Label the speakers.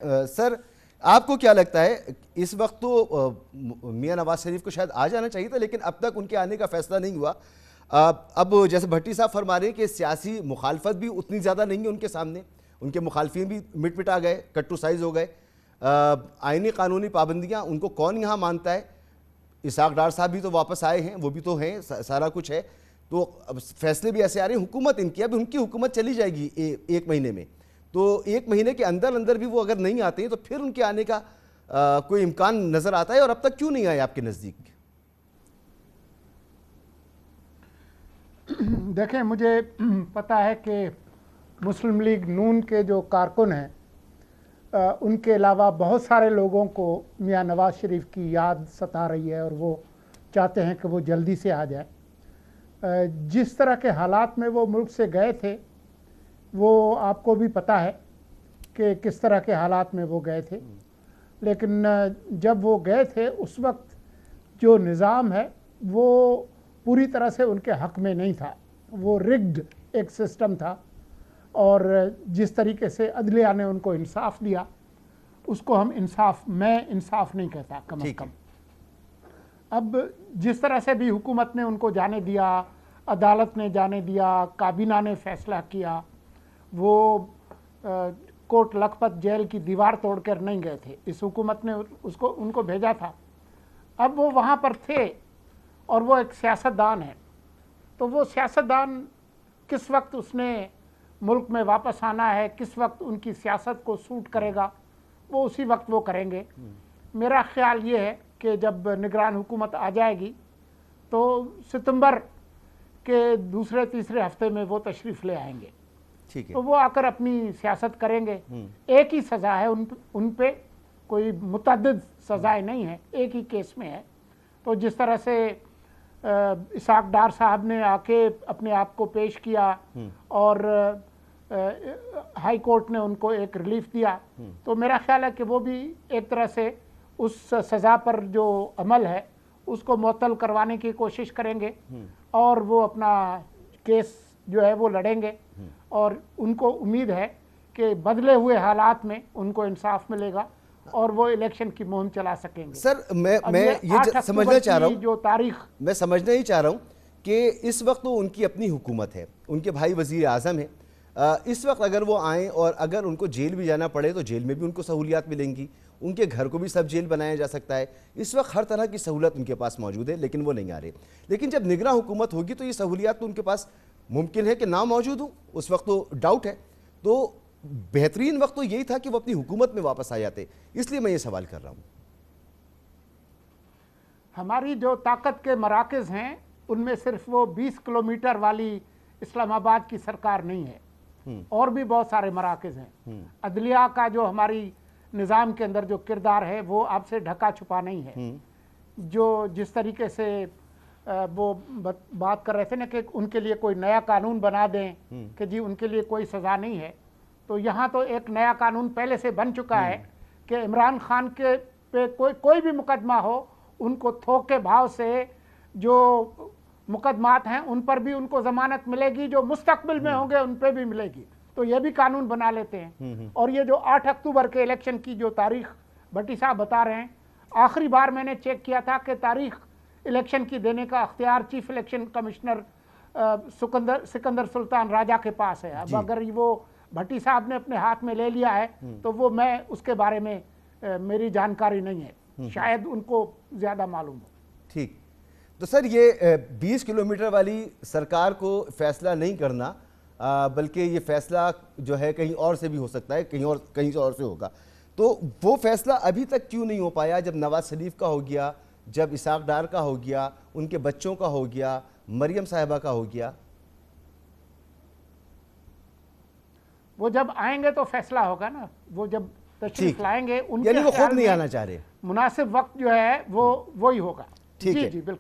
Speaker 1: Sir, आपको क्या लगता है इस वक्त तो मियां नवाज शरीफ को शायद आ जाना चाहिए था, लेकिन अब तक उनके आने का फैसला नहीं हुआ। अब जैसे भट्टी साहब फरमा रहे हैं कि सियासी मुखालफत भी उतनी ज़्यादा नहीं है उनके सामने, उनके मुखालफिन भी मिट गए, कट्टू साइज हो गए। आईनी कानूनी पाबंदियाँ उनको कौन यहाँ मानता है? इसाक डार साहब भी तो वापस आए हैं, वो भी तो हैं, सारा कुछ है। तो अब फैसले भी ऐसे आ रहे हैं, हुकूमत इनकी, अब उनकी हुकूमत चली जाएगी एक महीने में। तो एक महीने के अंदर अंदर भी वो अगर नहीं आते हैं तो फिर उनके आने का कोई इम्कान नजर आता है? और अब तक क्यों नहीं आए आपके नज़दीक?
Speaker 2: देखें, मुझे पता है कि मुस्लिम लीग नून के जो कारकुन हैं उनके अलावा बहुत सारे लोगों को मियां नवाज शरीफ की याद सता रही है और वो चाहते हैं कि वो जल्दी से आ जाए। जिस तरह के हालात में वो मुल्क से गए थे वो आपको भी पता है कि किस तरह के हालात में वो गए थे। लेकिन जब वो गए थे उस वक्त जो निज़ाम है वो पूरी तरह से उनके हक़ में नहीं था, वो रिग्ड एक सिस्टम था। और जिस तरीके से अदलिया ने उनको इंसाफ दिया उसको हम मैं इंसाफ नहीं कहता कम अज़ कम। अब जिस तरह से भी हुकूमत ने उनको जाने दिया, अदालत ने जाने दिया, काबीना ने फैसला किया, वो कोट लखपत जेल की दीवार तोड़कर नहीं गए थे। इस हुकूमत ने उनको भेजा था। अब वो वहाँ पर थे और वो एक सियासतदान है, तो वो सियासतदान किस वक्त उसने मुल्क में वापस आना है, किस वक्त उनकी सियासत को सूट करेगा, वो उसी वक्त वो करेंगे। मेरा ख्याल ये है कि जब निगरान हुकूमत आ जाएगी तो सितंबर के दूसरे तीसरे हफ्ते में वो तशरीफ़ ले आएंगे।
Speaker 1: ठीक है।
Speaker 2: तो वो आकर अपनी सियासत करेंगे। एक ही सज़ा है उन पे, कोई मुतअद्दिद सज़ाएं नहीं है, एक ही केस में है। तो जिस तरह से इसाक डार साहब ने आके अपने आप को पेश किया और हाई कोर्ट ने उनको एक रिलीफ दिया, तो मेरा ख्याल है कि वो भी एक तरह से उस सज़ा पर जो अमल है उसको मुअत्तल करवाने की कोशिश करेंगे और वो अपना केस जो है वो लड़ेंगे। और उनको उम्मीद है कि बदले हुए हालात में उनको इंसाफ मिलेगा और वो इलेक्शन की मुहिम चला सकेंगे।
Speaker 1: सर, मैं ये समझना चाह रहा हूँ,
Speaker 2: जो तारीख
Speaker 1: मैं समझना ही चाह रहा हूँ कि इस वक्त तो उनकी अपनी हुकूमत है, उनके भाई वजीर आज़म है। इस वक्त अगर वो आएँ और अगर उनको जेल भी जाना पड़े तो जेल में भी उनको सहूलियात मिलेंगी, उनके घर को भी सब जेल बनाया जा सकता है। इस वक्त हर तरह की सहूलत उनके पास मौजूद है, लेकिन वो नहीं आ रहे। लेकिन जब निगरान हुकूमत होगी तो ये सहूलियात तो उनके पास मुमकिन है कि ना मौजूद हो, उस वक्त तो डाउट है। तो बेहतरीन वक्त तो यही था कि वो अपनी हुकूमत में वापस आ जाते, इसलिए मैं ये सवाल कर रहा हूँ।
Speaker 2: हमारी जो ताकत के मराकज़ हैं उनमें सिर्फ वो 20 किलोमीटर वाली इस्लामाबाद की सरकार नहीं है, और भी बहुत सारे मराकज़ हैं। अदलिया का जो हमारी निज़ाम के अंदर जो किरदार है वो आपसे ढका छुपा नहीं है। जो जिस तरीके से वो बात कर रहे थे ना कि उनके लिए कोई नया कानून बना दें कि जी उनके लिए कोई सज़ा नहीं है, तो यहाँ तो एक नया कानून पहले से बन चुका है कि इमरान खान के पे कोई भी मुकदमा हो, उनको थोक के भाव से जो मुकदमात हैं उन पर भी उनको ज़मानत मिलेगी, जो मुस्तकबिल में होंगे उन पर भी मिलेगी। तो ये भी कानून बना लेते हैं। और ये जो 8 अक्टूबर के इलेक्शन की जो तारीख भट्टी साहब बता रहे हैं, आखिरी बार मैंने चेक किया था कि तारीख इलेक्शन की देने का अख्तियार chief election commissioner Sikandar Sultan Raja के पास है। अब अगर वो भट्टी साहब ने अपने हाथ में ले लिया है तो वो मैं उसके बारे में मेरी जानकारी नहीं है, शायद उनको ज़्यादा मालूम हो।
Speaker 1: ठीक। तो सर, ये 20 किलोमीटर वाली सरकार को फैसला नहीं करना, बल्कि ये फैसला जो है कहीं और से भी हो सकता है, कहीं और से होगा। तो वो फैसला अभी तक क्यों नहीं हो पाया? जब नवाज शरीफ का हो गया, जब इसाक डार का हो गया, उनके बच्चों का हो गया, मरियम साहिबा का हो गया।
Speaker 2: वो जब आएंगे तो फैसला होगा ना, वो जब तशरीफ लाएंगे उनके,
Speaker 1: यानी वो खुद नहीं आना चाह रहे,
Speaker 2: मुनासिब वक्त जो है वो वही होगा। जी जी बिल्कुल।